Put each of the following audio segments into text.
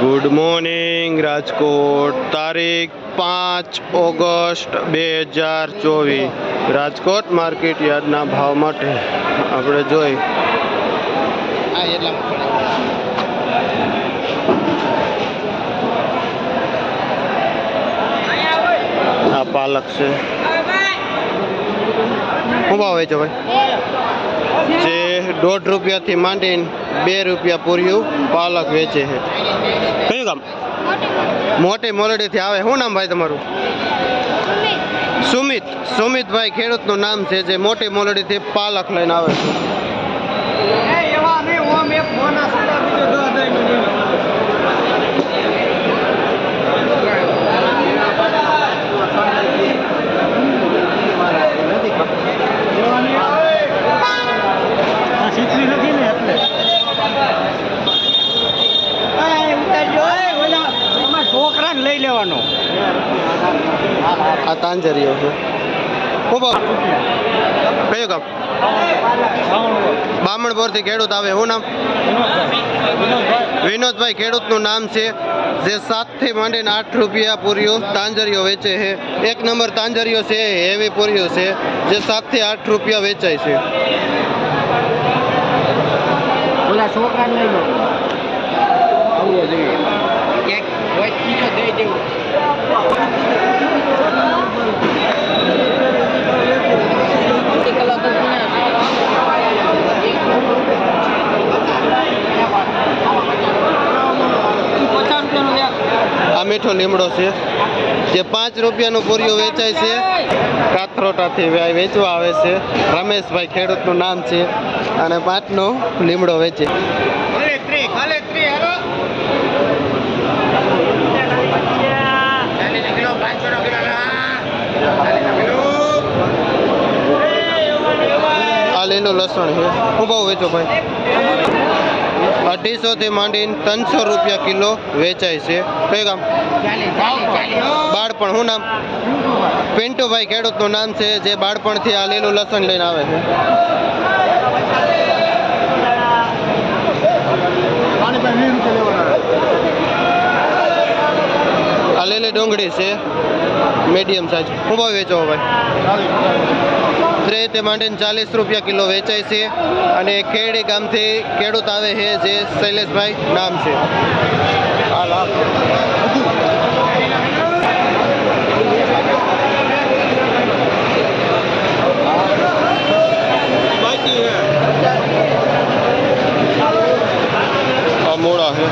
Good morning Rajkot, તારીખ 5 August 2024 Rajkot market યાર્ડના ભાવ માટે આપણે જોઈ આ પાલક છે. શું ભાવ વેચો ભાઈ? જે 1.5 રૂપિયાથી માંડીને 2 રૂપિયા પૂર્યું પાલક વેચે છે. કયું ગામ? મોટી મોરડીથી આવે. શું નામ ભાઈ તમારું? સુમિત. સુમિતભાઈ ખેડૂતનું નામ છે જે મોટી મોરડીથી પાલક લઈને આવે છે. છોકરાને લઈ લેવાનો આ તાંજરીઓ છે. કયો ગામ? બામણપુરથી ખેડૂત આવે. શું નામ? વિનોદભાઈ ખેડૂતનું નામ છે જે 7 થી માંડીને 8 રૂપિયા પૂરીઓ તાંજરીઓ વેચે છે. 1 નંબર તાંજરીઓ છે, હેવી પૂરીઓ છે જે 7 થી 8 રૂપિયા વેચાય છે. છોકરાને લઈ લો દઈ દેવું. આ મીઠો લીમડો છે જે 5 રૂપિયાનું પૂરીઓ વેચાય છે. કાથરોટાથી વેચવા આવે છે. રમેશભાઈ ખેડૂતનું નામ છે અને 5નો લીમડો વેચે. આ લીલું લસણ છે. શું ભાવ વેચો ભાઈ? 250 થી માંડીને 300 રૂપિયા કિલો વેચાય છે. કયું ગામ? બાળપણ. શું નામ? પિન્ટુભાઈ ખેડૂતનું નામ છે જે બાળપણથી આ લીલું લસણ લઈને આવે છે. આ લીલી ડુંગળી છે મીડિયમ સાઇઝ. શું ભાવ વેચો ભાઈ? 30 થી માંડીને 40 રૂપિયા કિલો વેચાય છે. અને ખેડી ગામથી ખેડૂત આવે છે જે શૈલેષભાઈ નામ છે. મોડા છે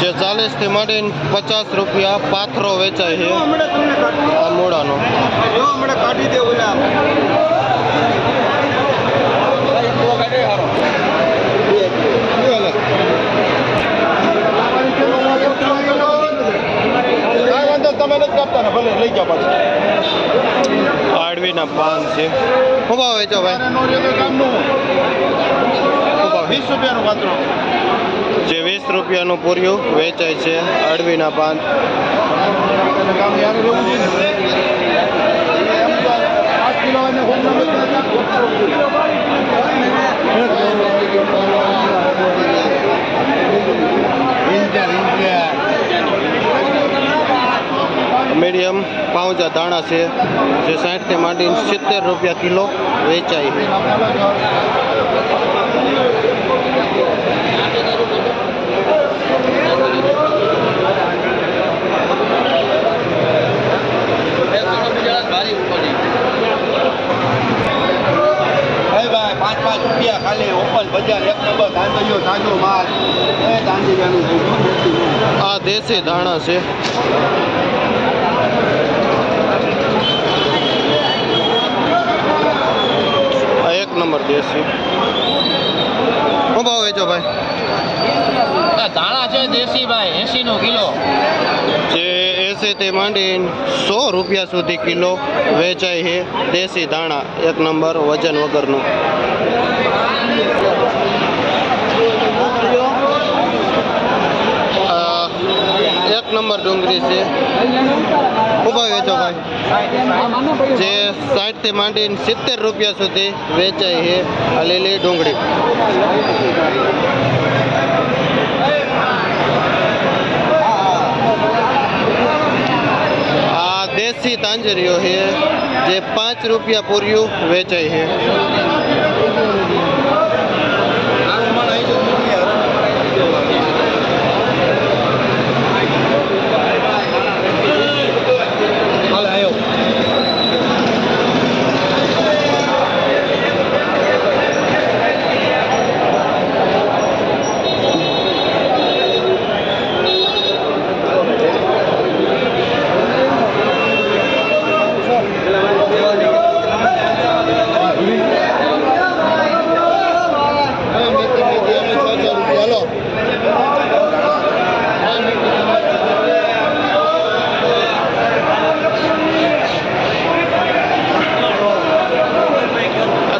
જે 40 થી માંડીને 50 રૂપિયા પાથરો વેચાય છે. આ મોડાનો કાઢી દે. આડવીના પાન છે. શું ભાવ વેચો ભાઈ? 20 રૂપિયાનું પાત્રો જે 20 રૂપિયાનું પૂર્યું વેચાય છે. અડવીના પાન. મીડિયમ પાઉંજા દાણા છે જે 60 થી માંડીને 70 રૂપિયા કિલો વેચાય છે. ખાલી ઓપન બજાર 1 નંબર તાંજરીઓ તાજો માલ. આ દેશી ધાણા છે. આ 1 નંબર દેશી. શું ભાવ વેચો ભાઈ? ધાણા છે દેશી ભાઈ 80 નો કિલો. જે 80 થી માંડીને 100 રૂપિયા સુધી કિલો વેચાય છે. દેશી ધાણા 1 નંબર વજન વગરનું. એક નંબર ડુંગળી છે. શું ભાવ વેચો ભાઈ? જે 60 થી માંડીને 70 રૂપિયા સુધી વેચાય છે આ લીલી ડુંગળી. તાંજરીઓ છે જે 5 રૂપિયા પૂર્યું વેચાય છે.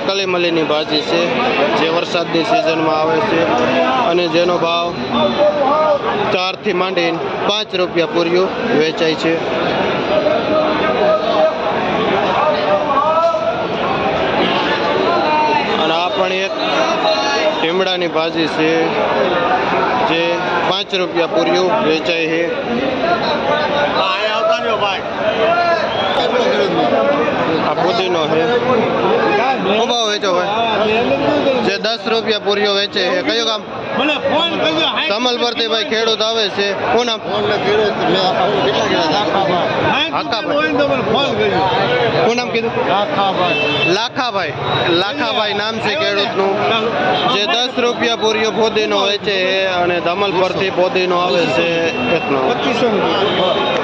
કલીમલીની ભાજી છે જે વરસાદની સિઝનમાં આવે છે અને જેનો ભાવ 4 થી માંડીને 5 રૂપિયા પૂર્યું વેચાય છે. અને આ પણ એક ટીમડાની ભાજી છે જે 5 રૂપિયા પૂર્યું વેચાય છે. આ પુદીનો છે. શું ભાવ વેચો ભાઈ? જે 10 રૂપિયા પૂરીઓ વેચે છે. કયું કામ? કમલપરથી ભાઈ ખેડૂત આવે છે. શું નામ? હાકાભાઈ. શું નામ કીધું? લાખાભાઈ. લાખાભાઈ નામ છે ખેડૂતનું જે 10 રૂપિયા પૂરીઓ પોદીનો વેચે છે અને ધમલ પરથી પોદીનો આવે છે 2500